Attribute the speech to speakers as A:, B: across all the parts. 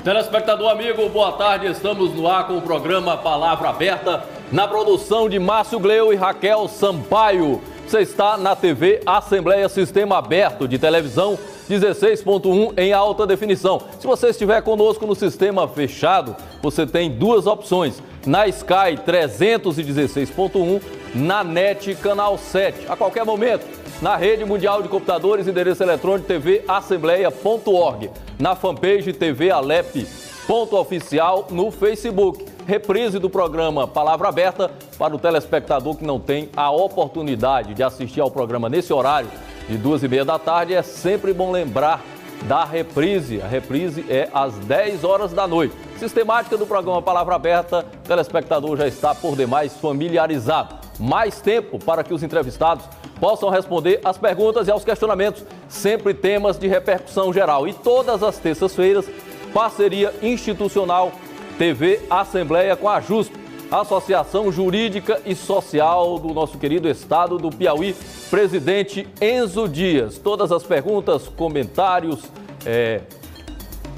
A: Telespectador amigo, boa tarde. Estamos no ar com o programa Palavra Aberta, na produção de Márcio Gleu e Raquel Sampaio. Você está na TV Assembleia Sistema Aberto de Televisão 16.1 em alta definição. Se você estiver conosco no sistema fechado, você tem duas opções. Na Sky 316.1, na NET Canal 7. A qualquer momento, na Rede Mundial de Computadores, endereço eletrônico tvassembleia.org. Na fanpage TV Alep.oficial no Facebook. Reprise do programa Palavra Aberta para o telespectador que não tem a oportunidade de assistir ao programa nesse horário de 2h30 da tarde. É sempre bom lembrar da reprise. A reprise é às 10 horas da noite. Sistemática do programa Palavra Aberta, o telespectador já está por demais familiarizado. Mais tempo para que os entrevistados possam responder às perguntas e aos questionamentos, sempre temas de repercussão geral. E todas as terças-feiras, parceria institucional TV Assembleia com a JUSP, Associação Jurídica e Social do nosso querido estado do Piauí, presidente Enzo Dias. Todas as perguntas, comentários,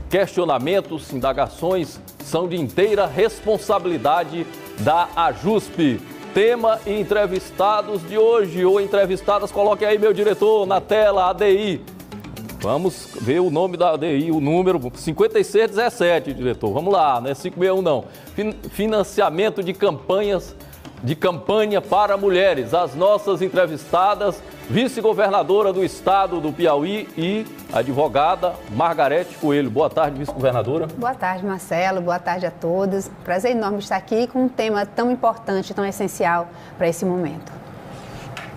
A: questionamentos, indagações são de inteira responsabilidade da AJUSP. Tema e entrevistados de hoje, ou entrevistadas, coloque aí, meu diretor, na tela, ADI. Vamos ver o nome da ADI, o número 5617, diretor. Vamos lá, não é 561 não. Financiamento de campanha para mulheres. As nossas entrevistadas, vice-governadora do estado do Piauí e advogada Margarete Coelho. Boa tarde, vice-governadora.
B: Boa tarde, Marcelo. Boa tarde a todos. Prazer enorme estar aqui com um tema tão importante, tão essencial para esse momento.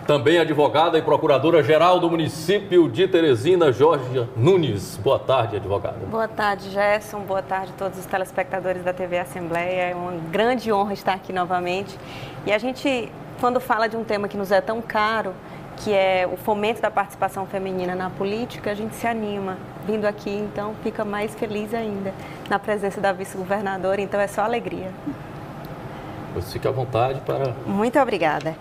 A: Também advogada e procuradora-geral do município de Teresina, Jorge Nunes. Boa tarde, advogada.
C: Boa tarde, Gerson. Boa tarde a todos os telespectadores da TV Assembleia. É uma grande honra estar aqui novamente. E a gente, quando fala de um tema que nos é tão caro, que é o fomento da participação feminina na política, a gente se anima vindo aqui, então fica mais feliz ainda na presença da vice-governadora, então é só alegria.
A: Você fique à vontade para...
C: Muito obrigada.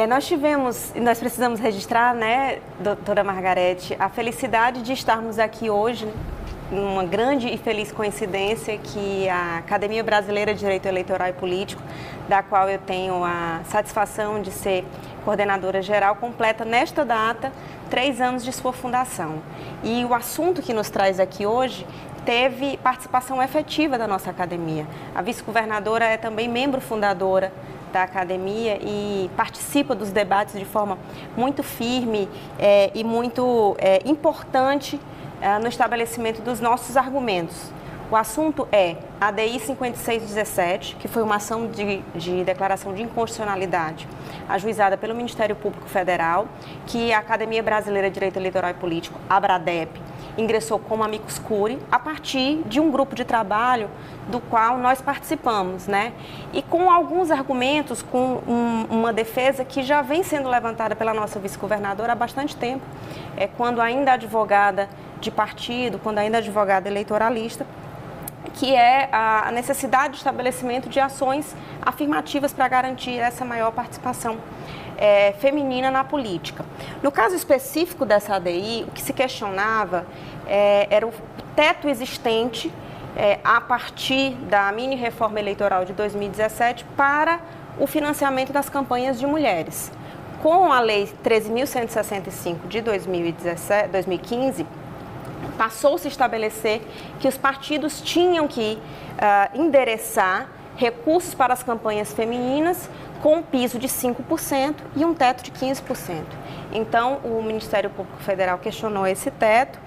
C: Nós precisamos registrar, né, doutora Margarete, a felicidade de estarmos aqui hoje, uma grande e feliz coincidência que a Academia Brasileira de Direito Eleitoral e Político, da qual eu tenho a satisfação de ser coordenadora geral, completa nesta data 3 anos de sua fundação. E o assunto que nos traz aqui hoje teve participação efetiva da nossa academia. A vice-governadora é também membro fundadora da academia e participa dos debates de forma muito firme e muito importante no estabelecimento dos nossos argumentos. O assunto é a ADI 5617, que foi uma ação de declaração de inconstitucionalidade ajuizada pelo Ministério Público Federal, que a Academia Brasileira de Direito Eleitoral e Político, a ABRADEP, ingressou como amicus curiae a partir de um grupo de trabalho do qual nós participamos, né? E com alguns argumentos, com uma defesa que já vem sendo levantada pela nossa vice-governadora há bastante tempo, quando ainda advogada de partido, quando ainda advogada eleitoralista, que é a necessidade de estabelecimento de ações afirmativas para garantir essa maior participação feminina na política. No caso específico dessa ADI, o que se questionava era o teto existente a partir da mini-reforma eleitoral de 2017 para o financiamento das campanhas de mulheres. Com a Lei 13.165 de 2015, passou-se a estabelecer que os partidos tinham que endereçar recursos para as campanhas femininas com um piso de 5% e um teto de 15%. Então, o Ministério Público Federal questionou esse teto,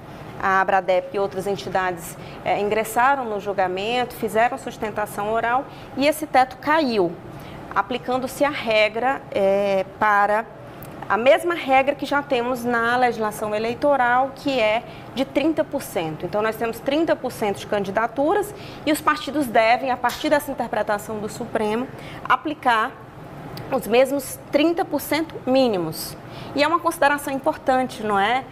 C: a ABRADEP e outras entidades ingressaram no julgamento, fizeram sustentação oral e esse teto caiu, aplicando-se a regra para a mesma regra que já temos na legislação eleitoral, que é de 30%. Então, nós temos 30% de candidaturas e os partidos devem, a partir dessa interpretação do Supremo, aplicar os mesmos 30% mínimos. E é uma consideração importante, não é,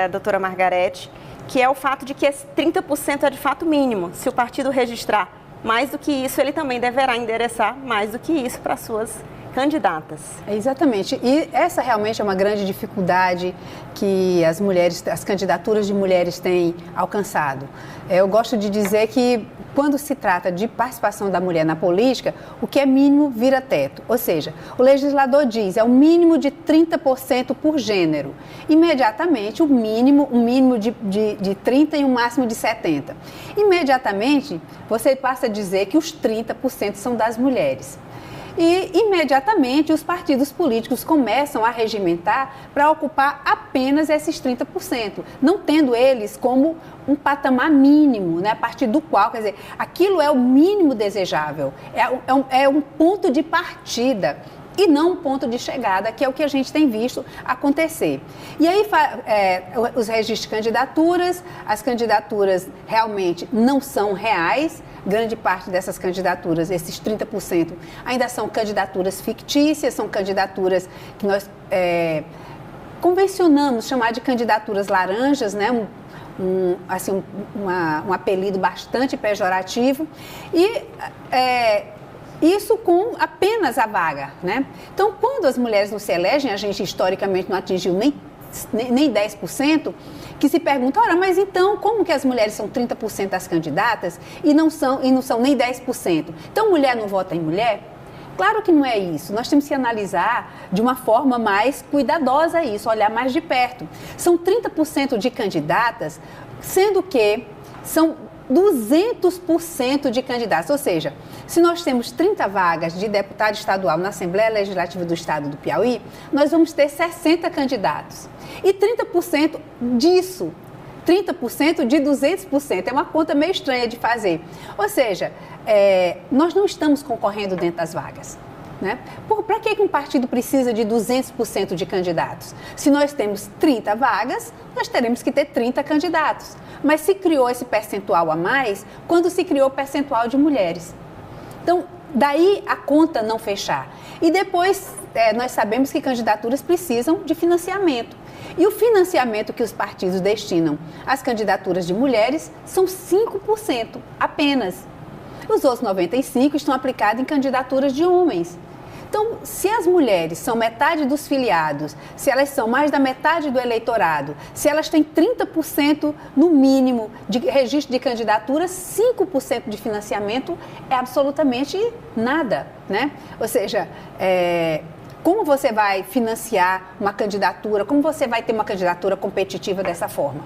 C: doutora Margarete, que é o fato de que esse 30% é de fato mínimo. Se o partido registrar mais do que isso, ele também deverá endereçar mais do que isso para suas candidatas.
B: Exatamente. E essa realmente é uma grande dificuldade que as candidaturas de mulheres têm alcançado. Eu gosto de dizer que quando se trata de participação da mulher na política, o que é mínimo vira teto. Ou seja, o legislador diz é o mínimo de 30% por gênero. Imediatamente, um mínimo de 30% e um máximo de 70%. Imediatamente, você passa a dizer que os 30% são das mulheres. E, imediatamente, os partidos políticos começam a regimentar para ocupar apenas esses 30%, não tendo eles como um patamar mínimo, né, a partir do qual, quer dizer, aquilo é o mínimo desejável, é um ponto de partida e não um ponto de chegada, que é o que a gente tem visto acontecer. E aí, os registros de candidaturas, as candidaturas realmente não são reais. Grande parte dessas candidaturas, esses 30%, ainda são candidaturas fictícias, são candidaturas que nós convencionamos chamar de candidaturas laranjas, né? Um apelido bastante pejorativo, e isso com apenas a vaga, né? Então, quando as mulheres não se elegem, a gente historicamente não atingiu nem 10%, que se pergunta, ora, mas então como que as mulheres são 30% das candidatas e não são nem 10%? Então mulher não vota em mulher? Claro que não é isso. Nós temos que analisar de uma forma mais cuidadosa isso, olhar mais de perto. São 30% de candidatas, sendo que são 200% de candidatos, ou seja, se nós temos 30 vagas de deputado estadual na Assembleia Legislativa do Estado do Piauí, nós vamos ter 60 candidatos. E 30% disso, 30% de 200%, é uma conta meio estranha de fazer. Ou seja, nós não estamos concorrendo dentro das vagas. Né? Para que um partido precisa de 200% de candidatos? Se nós temos 30 vagas, nós teremos que ter 30 candidatos. Mas se criou esse percentual a mais quando se criou o percentual de mulheres. Então, daí a conta não fechar. E depois, nós sabemos que candidaturas precisam de financiamento. E o financiamento que os partidos destinam às candidaturas de mulheres são 5% apenas. Os outros 95% estão aplicados em candidaturas de homens. Então, se as mulheres são metade dos filiados, se elas são mais da metade do eleitorado, se elas têm 30% no mínimo de registro de candidatura, 5% de financiamento é absolutamente nada, né? Ou seja, como você vai financiar uma candidatura, como você vai ter uma candidatura competitiva dessa forma?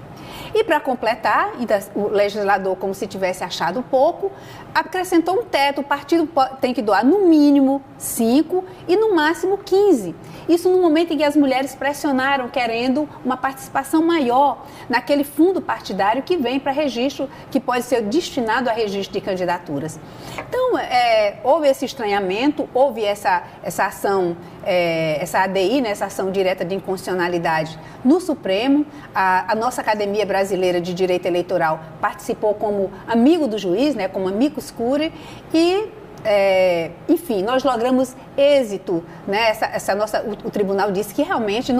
B: E para completar, o legislador, como se tivesse achado pouco, acrescentou um teto, o partido tem que doar no mínimo 5% e no máximo 15%. Isso no momento em que as mulheres pressionaram, querendo uma participação maior naquele fundo partidário que vem para registro, que pode ser destinado a registro de candidaturas. Então, houve esse estranhamento, houve essa ação, essa ADI, né, essa ação direta de inconstitucionalidade no Supremo. A nossa Academia Brasileira de Direito Eleitoral participou como amigo do juiz, né, como amicus curiae, e enfim, nós logramos êxito, né? O tribunal disse que realmente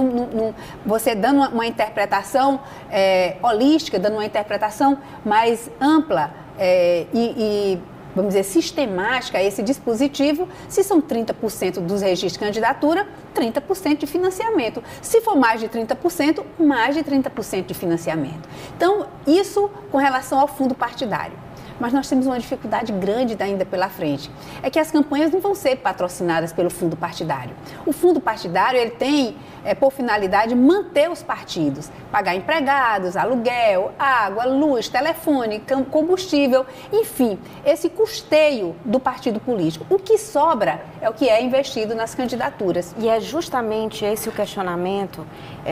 B: você dando uma interpretação holística, dando uma interpretação mais ampla vamos dizer, sistemática a esse dispositivo, se são 30% dos registros de candidatura, 30% de financiamento. Se for mais de 30%, mais de 30% de financiamento. Então, isso com relação ao fundo partidário. Mas nós temos uma dificuldade grande ainda pela frente. É que as campanhas não vão ser patrocinadas pelo fundo partidário. O fundo partidário, ele tem por finalidade manter os partidos, pagar empregados, aluguel, água, luz, telefone, combustível, enfim, esse custeio do partido político. O que sobra é o que é investido nas candidaturas.
C: E é justamente esse o questionamento,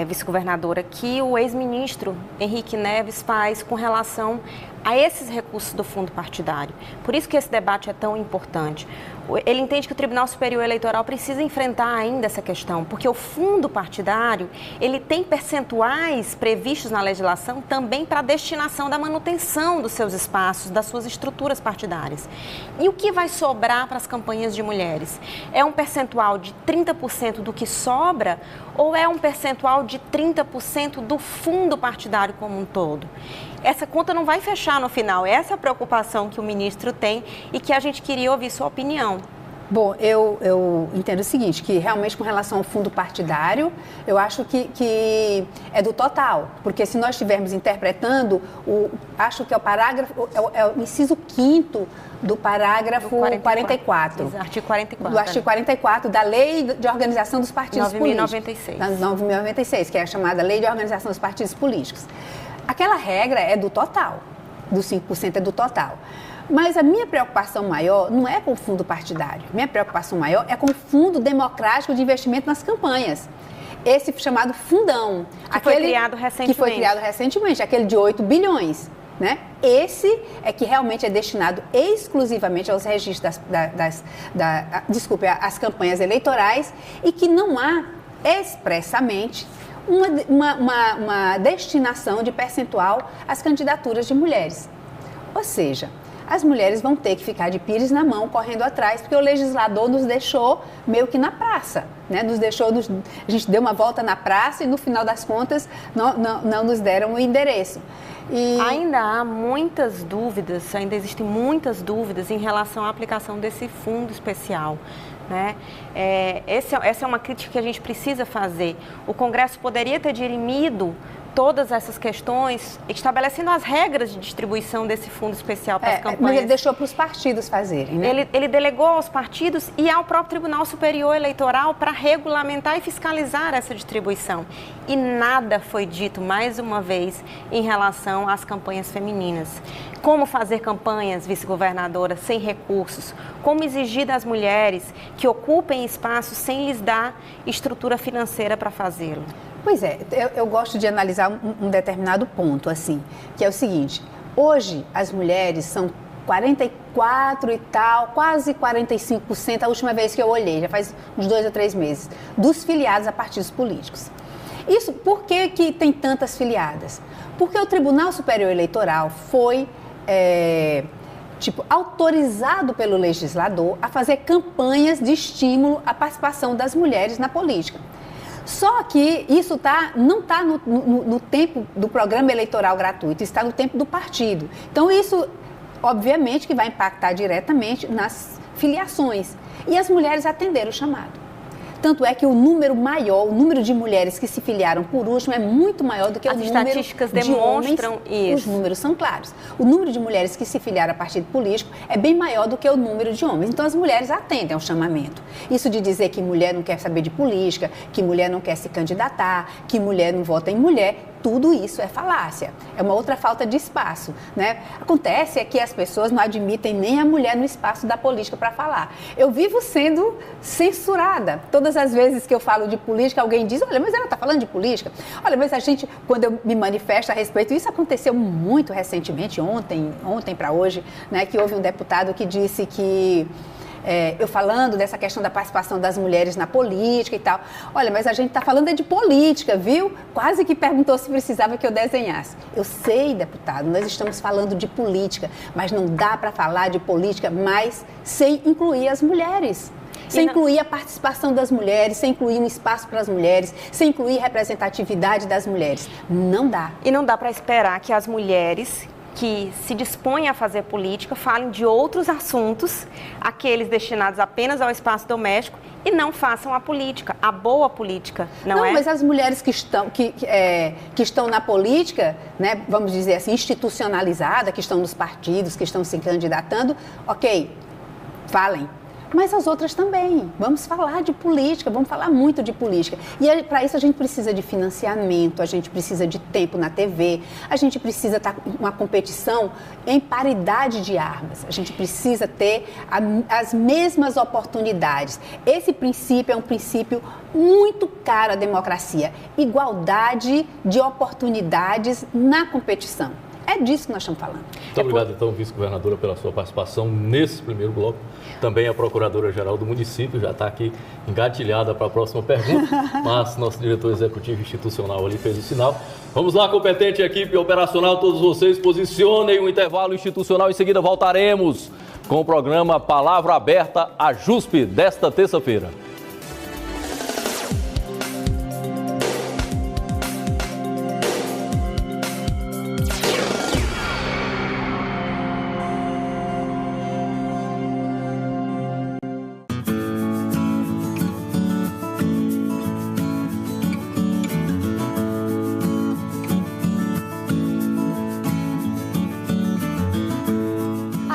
C: vice-governadora, que o ex-ministro Henrique Neves faz com relação a esses recursos do fundo partidário. Por isso que esse debate é tão importante. Ele entende que o Tribunal Superior Eleitoral precisa enfrentar ainda essa questão, porque o fundo partidário, ele tem percentuais previstos na legislação também para a destinação da manutenção dos seus espaços, das suas estruturas partidárias. E o que vai sobrar para as campanhas de mulheres? É um percentual de 30% do que sobra ou é um percentual de 30% do fundo partidário como um todo? Essa conta não vai fechar no final. Essa é a preocupação que o ministro tem e que a gente queria ouvir sua opinião.
B: Bom, eu entendo o seguinte, que realmente com relação ao fundo partidário, eu acho que é do total, porque se nós estivermos interpretando, acho que é o parágrafo, é o inciso 5º do parágrafo 44.
C: Artigo 44.
B: Do artigo 44 da Lei de Organização dos Partidos Políticos. 9.096, que é a chamada Lei de Organização dos Partidos Políticos. Aquela regra é do total, dos 5% é do total. Mas a minha preocupação maior não é com o fundo partidário. Minha preocupação maior é com o Fundo Democrático de Investimento nas Campanhas. Esse chamado fundão.
C: Foi criado recentemente.
B: Que foi criado recentemente, aquele de 8 bilhões. Né? Esse é que realmente é destinado exclusivamente aos registros às campanhas eleitorais e que não há expressamente uma destinação de percentual às candidaturas de mulheres. Ou seja, as mulheres vão ter que ficar de pires na mão, correndo atrás, porque o legislador nos deixou meio que na praça, né? A gente deu uma volta na praça e, no final das contas, não nos deram o endereço.
C: Ainda há muitas dúvidas, ainda existem muitas dúvidas em relação à aplicação desse fundo especial. Né? Essa é uma crítica que a gente precisa fazer. O Congresso poderia ter dirimido todas essas questões, estabelecendo as regras de distribuição desse fundo especial para as campanhas.
B: Mas ele deixou para os partidos fazerem, né?
C: Ele delegou aos partidos e ao próprio Tribunal Superior Eleitoral para regulamentar e fiscalizar essa distribuição. E nada foi dito, mais uma vez, em relação às campanhas femininas. Como fazer campanhas, vice-governadora, sem recursos? Como exigir das mulheres que ocupem espaços sem lhes dar estrutura financeira para fazê-lo?
B: Pois é, eu gosto de analisar um determinado ponto, assim, que é o seguinte: hoje as mulheres são 44 e tal, quase 45%, a última vez que eu olhei, já faz uns 2 ou 3 meses, dos filiados a partidos políticos. Isso, por que tem tantas filiadas? Porque o Tribunal Superior Eleitoral foi autorizado pelo legislador a fazer campanhas de estímulo à participação das mulheres na política. Só que isso não está no tempo do programa eleitoral gratuito, está no tempo do partido. Então, isso, obviamente, que vai impactar diretamente nas filiações. E as mulheres atenderam o chamado. Tanto é que o número maior, o número de mulheres que se filiaram por último é muito maior do que o número de homens. As estatísticas demonstram isso. Os números são claros. O número de mulheres que se filiaram a partido político é bem maior do que o número de homens. Então, as mulheres atendem ao chamamento. Isso de dizer que mulher não quer saber de política, que mulher não quer se candidatar, que mulher não vota em mulher, tudo isso é falácia. É uma outra falta de espaço, né? Acontece que as pessoas não admitem nem a mulher no espaço da política para falar. Eu vivo sendo censurada. Todas as vezes que eu falo de política, alguém diz: olha, mas ela está falando de política? Olha, mas a gente, quando eu me manifesto a respeito, isso aconteceu muito recentemente, ontem para hoje, né, que houve um deputado que disse que eu falando dessa questão da participação das mulheres na política e tal. Olha, mas a gente está falando de política, viu? Quase que perguntou se precisava que eu desenhasse. Eu sei, deputado, nós estamos falando de política, mas não dá para falar de política, mas sem incluir as mulheres. Sem incluir a participação das mulheres, sem incluir um espaço para as mulheres, sem incluir representatividade das mulheres. Não dá.
C: E não dá para esperar que as mulheres que se dispõem a fazer política falem de outros assuntos, aqueles destinados apenas ao espaço doméstico, e não façam a política, a boa política, não é?
B: Mas as mulheres que estão na política, né, vamos dizer assim, institucionalizada, que estão nos partidos, que estão se candidatando, ok, falem. Mas as outras também. Vamos falar de política, vamos falar muito de política. E para isso a gente precisa de financiamento, a gente precisa de tempo na TV, a gente precisa estar com uma competição em paridade de armas, a gente precisa ter as mesmas oportunidades. Esse princípio é um princípio muito caro à democracia. Igualdade de oportunidades na competição. É disso que nós estamos falando.
A: Muito obrigado, então, vice-governadora, pela sua participação nesse primeiro bloco. Também a procuradora-geral do município já está aqui engatilhada para a próxima pergunta, mas nosso diretor executivo institucional ali fez o sinal. Vamos lá, competente equipe operacional, todos vocês posicionem o intervalo institucional. Em seguida voltaremos com o programa Palavra Aberta, a JUSP, desta terça-feira.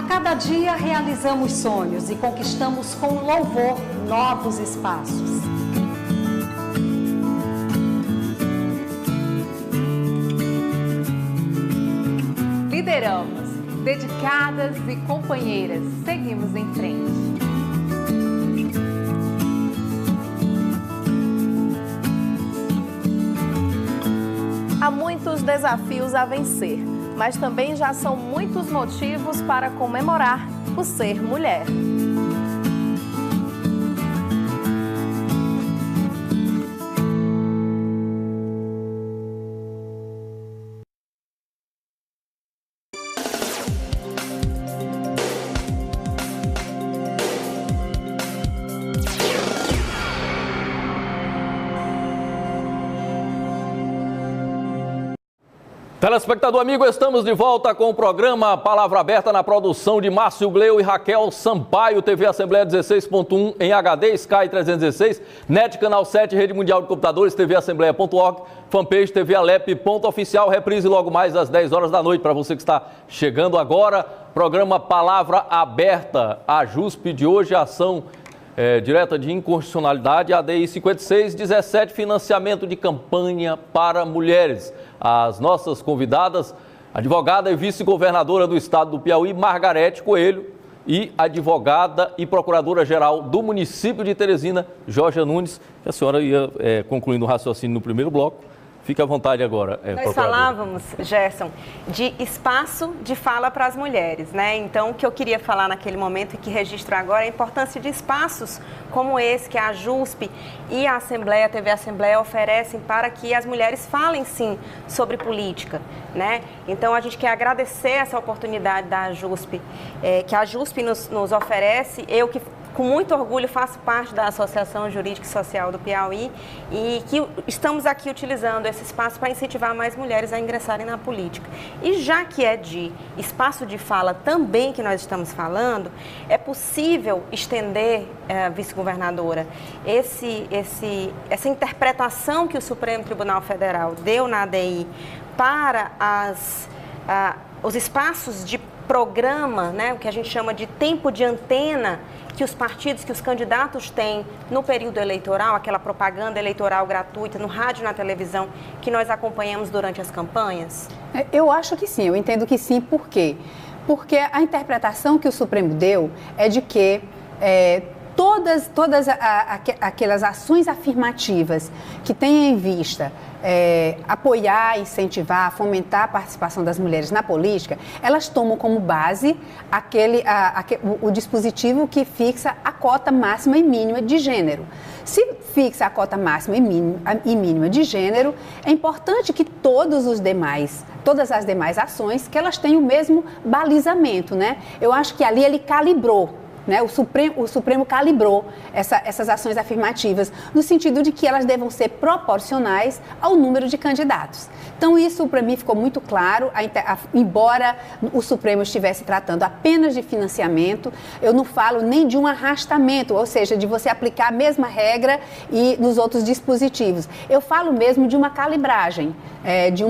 D: cada dia realizamos sonhos e conquistamos com louvor novos espaços.
E: Lideramos, dedicadas e companheiras, seguimos em frente. Há muitos desafios a vencer, mas também já são muitos motivos para comemorar o ser mulher.
A: Telespectador amigo, estamos de volta com o programa Palavra Aberta na produção de Márcio Gleu e Raquel Sampaio, TV Assembleia 16.1 em HD, Sky 316, NET Canal 7, Rede Mundial de Computadores, tvassembleia.org, fanpage TV Alep.oficial, reprise logo mais às 10 horas da noite. Para você que está chegando agora, programa Palavra Aberta, a JUSP de hoje, a ação direta de inconstitucionalidade, ADI 5617, financiamento de campanha para mulheres. As nossas convidadas, advogada e vice-governadora do estado do Piauí, Margarete Coelho, e advogada e procuradora-geral do município de Teresina, Georgia Nunes, que a senhora ia concluindo o raciocínio no primeiro bloco. Fique à vontade agora,
C: Nós falávamos, Gerson, de espaço de fala para as mulheres, né? Então, o que eu queria falar naquele momento e que registro agora é a importância de espaços como esse que a JUSP e a Assembleia, a TV Assembleia oferecem para que as mulheres falem, sim, sobre política, né? Então, a gente quer agradecer essa oportunidade da JUSP, que a JUSP nos oferece. Eu que com muito orgulho faço parte da Associação Jurídica e Social do Piauí e que estamos aqui utilizando esse espaço para incentivar mais mulheres a ingressarem na política. E já que é de espaço de fala também que nós estamos falando, é possível estender, vice-governadora, essa interpretação que o Supremo Tribunal Federal deu na ADI para os espaços de programa, né, o que a gente chama de tempo de antena, que os partidos, que os candidatos têm no período eleitoral, aquela propaganda eleitoral gratuita no rádio e na televisão que nós acompanhamos durante as campanhas?
B: Eu acho que sim, eu entendo que sim. Por quê? Porque a interpretação que o Supremo deu é de que todas aquelas ações afirmativas que têm em vista apoiar, incentivar, fomentar a participação das mulheres na política, elas tomam como base o dispositivo que fixa a cota máxima e mínima de gênero. Se fixa a cota máxima e mínima de gênero, é importante que todas as demais ações, que elas tenham o mesmo balizamento, né? Eu acho que ali ele calibrou. Né? O Supremo calibrou essas ações afirmativas no sentido de que elas devam ser proporcionais ao número de candidatos. Então, isso para mim ficou muito claro, embora o Supremo estivesse tratando apenas de financiamento, eu não falo nem de um arrastamento, ou seja, de você aplicar a mesma regra e nos outros dispositivos. Eu falo mesmo de uma calibragem, de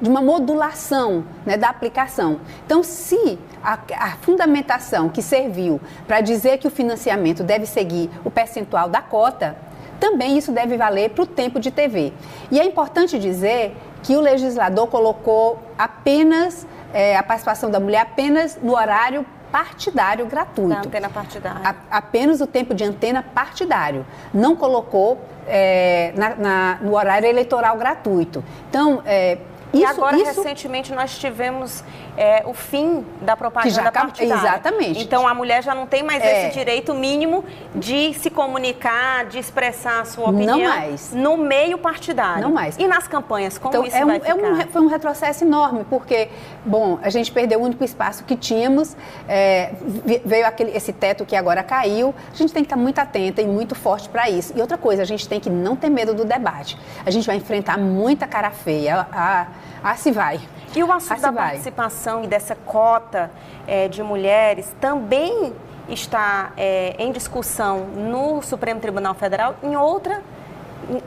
B: uma modulação, né, da aplicação. Então, se a fundamentação que serviu para dizer que o financiamento deve seguir o percentual da cota, também isso deve valer para o tempo de TV. E é importante dizer que o legislador colocou apenas a participação da mulher apenas no horário partidário gratuito.
C: Da antena partidária.
B: Apenas o tempo de antena partidário. Não colocou no horário eleitoral gratuito. Então,
C: recentemente, nós tivemos o fim da propaganda partidária.
B: Exatamente.
C: Então, a mulher já não tem mais esse direito mínimo de se comunicar, de expressar a sua opinião.
B: Não mais.
C: No meio partidário.
B: Não mais.
C: E nas campanhas, como isso vai ficar?
B: Foi um retrocesso enorme, porque, a gente perdeu o único espaço que tínhamos, veio esse teto que agora caiu, a gente tem que estar muito atenta e muito forte para isso. E outra coisa, a gente tem que não ter medo do debate. A gente vai enfrentar muita cara feia, se vai.
C: E o assunto da participação e dessa cota de mulheres também está em discussão no Supremo Tribunal Federal em outra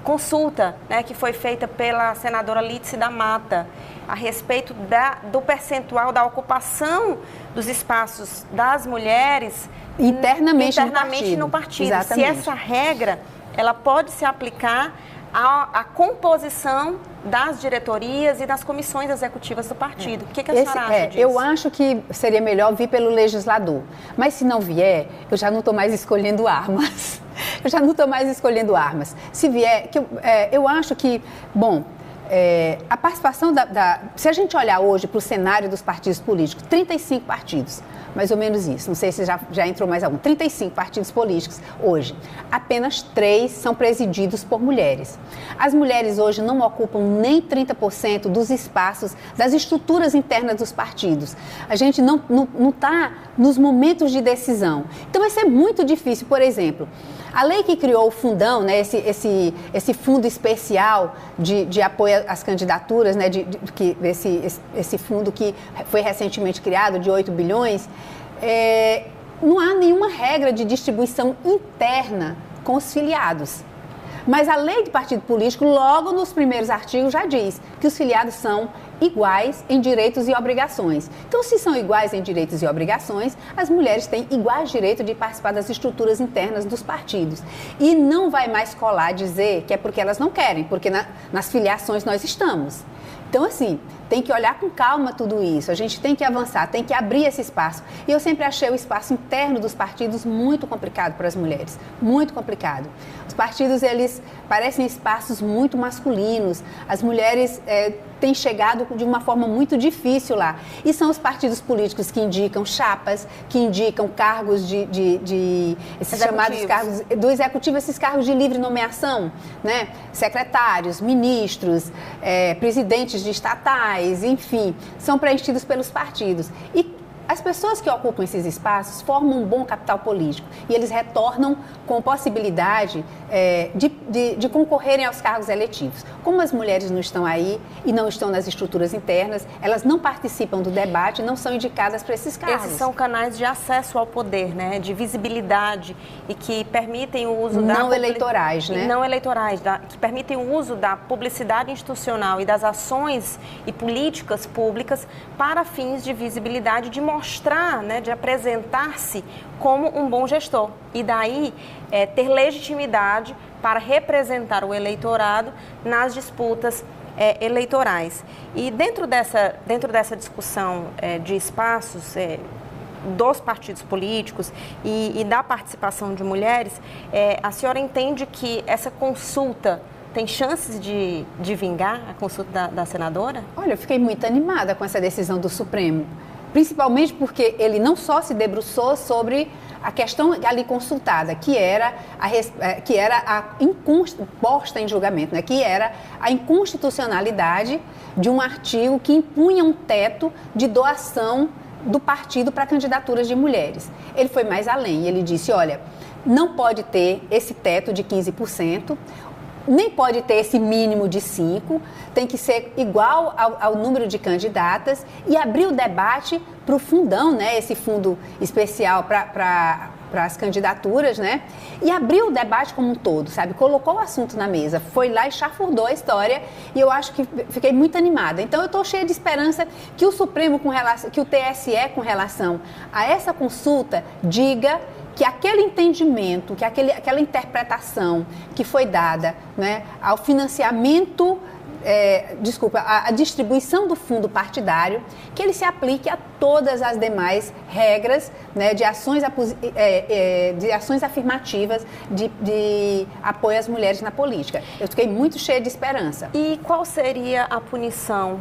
C: consulta, né, que foi feita pela senadora Lídice da Mata a respeito do percentual da ocupação dos espaços das mulheres
B: internamente
C: no partido.
B: Exatamente.
C: Se essa regra ela pode se aplicar à composição das diretorias e das comissões executivas do partido. O que a senhora acha disso?
B: Eu acho que seria melhor vir pelo legislador. Mas se não vier, eu já não estou mais escolhendo armas. Se vier, eu acho que, bom, a participação se a gente olhar hoje para o cenário dos partidos políticos, 35 partidos, mais ou menos isso, não sei se já entrou mais algum, 35 partidos políticos hoje, apenas 3 são presididos por mulheres. As mulheres hoje não ocupam nem 30% dos espaços, das estruturas internas dos partidos. A gente não está nos momentos de decisão. Então vai ser muito difícil, por exemplo, a lei que criou o fundão, né, esse fundo especial de apoio às candidaturas, né, esse fundo que foi recentemente criado de 8 bilhões, não há nenhuma regra de distribuição interna com os filiados. Mas a lei de partido político, logo nos primeiros artigos, já diz que os filiados são iguais em direitos e obrigações. Então, se são iguais em direitos e obrigações, as mulheres têm iguais direitos de participar das estruturas internas dos partidos. E não vai mais colar dizer que é porque elas não querem, porque nas filiações nós estamos. Então, assim, tem que olhar com calma tudo isso, a gente tem que avançar, tem que abrir esse espaço. E eu sempre achei o espaço interno dos partidos muito complicado para as mulheres, muito complicado. Os partidos, eles parecem espaços muito masculinos, as mulheres têm chegado de uma forma muito difícil lá. E são os partidos políticos que indicam chapas, que indicam cargos esses chamados cargos do executivo, esses cargos de livre nomeação, né? Secretários, ministros, presidentes de estatais, enfim, são preenchidos pelos partidos. E as pessoas que ocupam esses espaços formam um bom capital político e eles retornam com possibilidade de concorrerem aos cargos eletivos. Como as mulheres não estão aí e não estão nas estruturas internas, elas não participam do debate, não são indicadas para esses cargos.
C: Esses são canais de acesso ao poder, né? De visibilidade e que permitem o uso
B: não eleitorais, né?
C: Não eleitorais, que permitem o uso da publicidade institucional e das ações e políticas públicas para fins de visibilidade, de mostrar, né, de apresentar-se como um bom gestor e daí ter legitimidade para representar o eleitorado nas disputas eleitorais. E dentro dessa discussão de espaços dos partidos políticos e da participação de mulheres, a senhora entende que essa consulta tem chances de vingar, a consulta da senadora?
B: Olha, eu fiquei muito animada com essa decisão do Supremo. Principalmente porque ele não só se debruçou sobre a questão ali consultada, que era posta em julgamento, né? Que era a inconstitucionalidade de um artigo que impunha um teto de doação do partido para candidaturas de mulheres. Ele foi mais além, ele disse, olha, não pode ter esse teto de 15%, nem pode ter esse mínimo de 5, tem que ser igual ao número de candidatas e abrir o debate para o fundão, né, esse fundo especial para as candidaturas, né, e abrir o debate como um todo, sabe, colocou o assunto na mesa, foi lá e chafurdou a história e eu acho que fiquei muito animada. Então eu estou cheia de esperança que o Supremo, que o TSE com relação a essa consulta diga que aquele entendimento, que aquela interpretação que foi dada, né, ao financiamento, a distribuição do fundo partidário, que ele se aplique a todas as demais regras, né, de ações afirmativas de apoio às mulheres na política. Eu fiquei muito cheia de esperança.
C: E qual seria a punição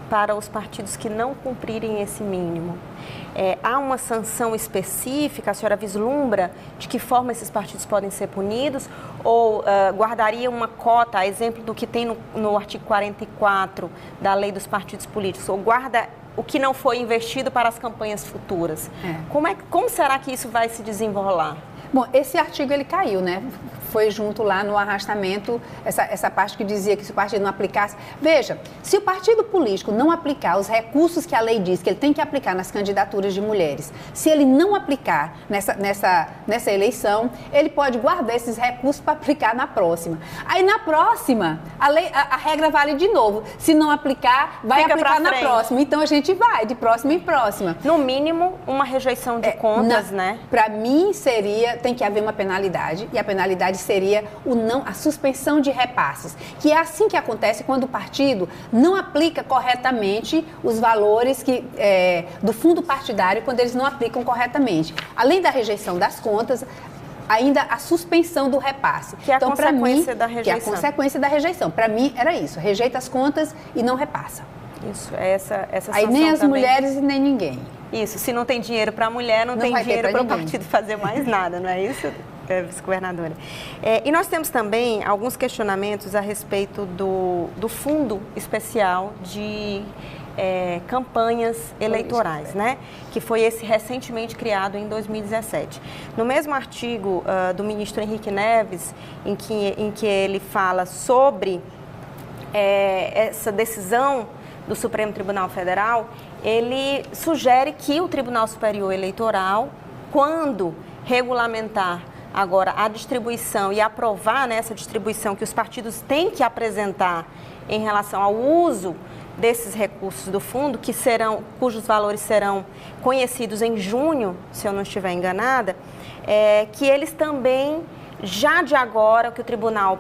C: para os partidos que não cumprirem esse mínimo? Há uma sanção específica? A senhora vislumbra de que forma esses partidos podem ser punidos? Ou guardaria uma cota, a exemplo do que tem no artigo 44 da Lei dos Partidos Políticos? Ou guarda o que não foi investido para as campanhas futuras? Como será que isso vai se desenrolar?
B: Bom, esse artigo ele caiu, né? foi junto lá no arrastamento, essa parte que dizia que se o partido não aplicasse. Veja, se o partido político não aplicar os recursos que a lei diz que ele tem que aplicar nas candidaturas de mulheres, se ele não aplicar nessa eleição, ele pode guardar esses recursos para aplicar na próxima. Aí na próxima, a regra vale de novo. Se não aplicar, vai aplicar na próxima. Então a gente vai de próxima em próxima.
C: No mínimo, uma rejeição de contas, né?
B: Para mim, tem que haver uma penalidade, e a penalidade seria a suspensão de repasses, que é assim que acontece quando o partido não aplica corretamente os valores do fundo partidário, quando eles não aplicam corretamente. Além da rejeição das contas, ainda a suspensão do repasse.
C: Que é a consequência da rejeição.
B: Que é a consequência da rejeição. Para mim, era isso. Rejeita as contas e não repassa.
C: Isso, essa
B: aí nem as mulheres e nem ninguém.
C: Isso, se não tem dinheiro para a mulher, não tem dinheiro para o partido fazer mais nada, não é isso, vice-governadora? E nós temos também alguns questionamentos a respeito do Fundo Especial de campanhas eleitorais, né? Que foi esse recentemente criado em 2017. No mesmo artigo do ministro Henrique Neves, em que ele fala sobre essa decisão do Supremo Tribunal Federal, ele sugere que o Tribunal Superior Eleitoral, quando regulamentar agora a distribuição e aprovar nessa distribuição que os partidos têm que apresentar em relação ao uso desses recursos do fundo, cujos valores serão conhecidos em junho, se eu não estiver enganada, que eles também, já de agora, que o tribunal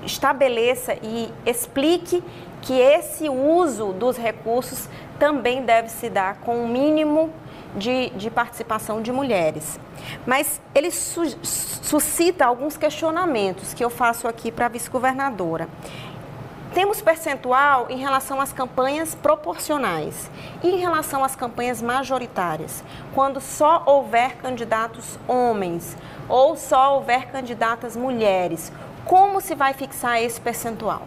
C: estabeleça e explique que esse uso dos recursos também deve se dar com um mínimo de participação de mulheres. Mas ele suscita alguns questionamentos que eu faço aqui para a vice-governadora. Temos percentual em relação às campanhas proporcionais e em relação às campanhas majoritárias, quando só houver candidatos homens ou só houver candidatas mulheres. Como se vai fixar esse percentual?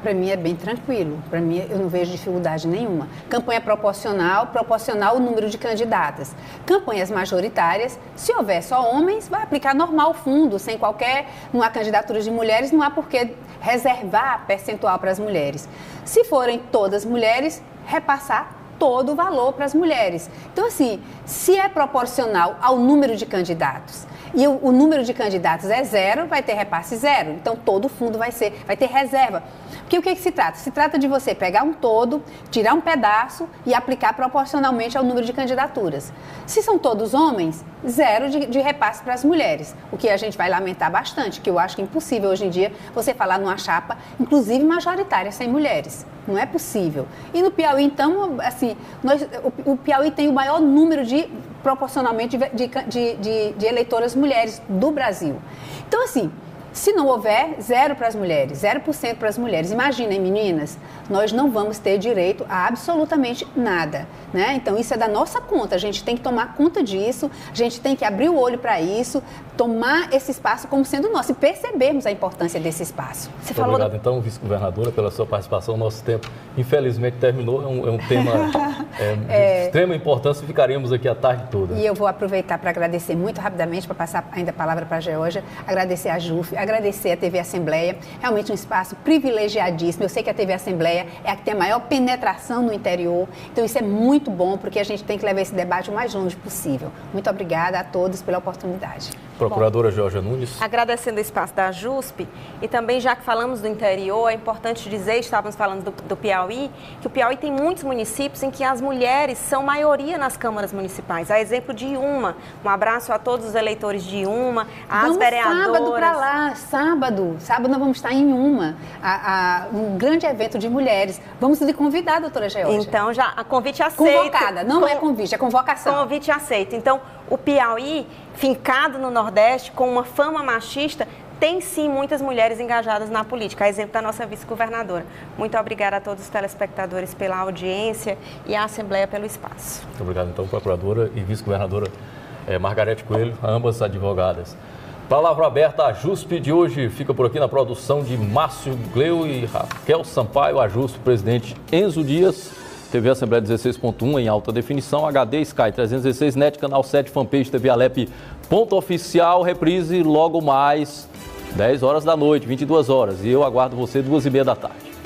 B: Para mim é bem tranquilo, para mim eu não vejo dificuldade nenhuma. Campanha proporcional o número de candidatas. Campanhas majoritárias, se houver só homens, vai aplicar normal o fundo, sem não há candidaturas de mulheres, não há por que reservar percentual para as mulheres. Se forem todas mulheres, repassar todo o valor para as mulheres. Então assim, se é proporcional ao número de candidatos, e o número de candidatos é 0, vai ter repasse 0. Então, todo o fundo vai ter reserva. Porque o que se trata? Se trata de você pegar um todo, tirar um pedaço e aplicar proporcionalmente ao número de candidaturas. Se são todos homens, 0 de repasse para as mulheres. O que a gente vai lamentar bastante, que eu acho que é impossível hoje em dia você falar numa chapa, inclusive majoritária, sem mulheres. Não é possível. E no Piauí, então, assim, o Piauí tem o maior número proporcionalmente de eleitoras mulheres do Brasil. Então, assim, se não houver 0 para as mulheres, 0% para as mulheres, imaginem, meninas, nós não vamos ter direito a absolutamente nada, né? Então, isso é da nossa conta, a gente tem que tomar conta disso, a gente tem que abrir o olho para isso, tomar esse espaço como sendo nosso e percebermos a importância desse espaço.
A: Muito obrigado, então, vice-governadora, pela sua participação. Nosso tempo, infelizmente, terminou. É um tema de extrema importância. Ficaremos aqui a tarde toda.
B: E eu vou aproveitar para agradecer muito rapidamente, para passar ainda a palavra para a Georgia, agradecer a JUF, agradecer a TV Assembleia. Realmente um espaço privilegiadíssimo. Eu sei que a TV Assembleia é a que tem a maior penetração no interior. Então, isso é muito bom, porque a gente tem que levar esse debate o mais longe possível. Muito obrigada a todos pela oportunidade.
A: Procuradora Georgia Nunes.
C: Agradecendo o espaço da JUSP e também, já que falamos do interior, é importante dizer, estávamos falando do Piauí, que o Piauí tem muitos municípios em que as mulheres são maioria nas câmaras municipais. A exemplo de Iuma. Um abraço a todos os eleitores de Iuma, às vereadoras.
B: Sábado para lá, sábado nós vamos estar em Iuma, um grande evento de mulheres. Vamos lhe convidar, doutora Georgia.
C: Então, já, a convite aceito.
B: Convocada, não é convite, é convocação.
C: Convite aceito. Então, o Piauí, fincado no Nordeste, com uma fama machista, tem sim muitas mulheres engajadas na política, a exemplo da nossa vice-governadora. Muito obrigada a todos os telespectadores pela audiência e à Assembleia pelo espaço.
A: Muito obrigado, então, procuradora e vice-governadora Margarete Coelho, ambas advogadas. Palavra aberta, a JUSP de hoje fica por aqui na produção de Márcio Gleu e Raquel Sampaio, a JUSP, presidente Enzo Dias, TV Assembleia 16.1 em alta definição, HD Sky 316 NET, canal 7, fanpage TV Alep, ponto oficial, reprise logo mais 10 horas da noite, 22 horas. E eu aguardo você 2h30 da tarde.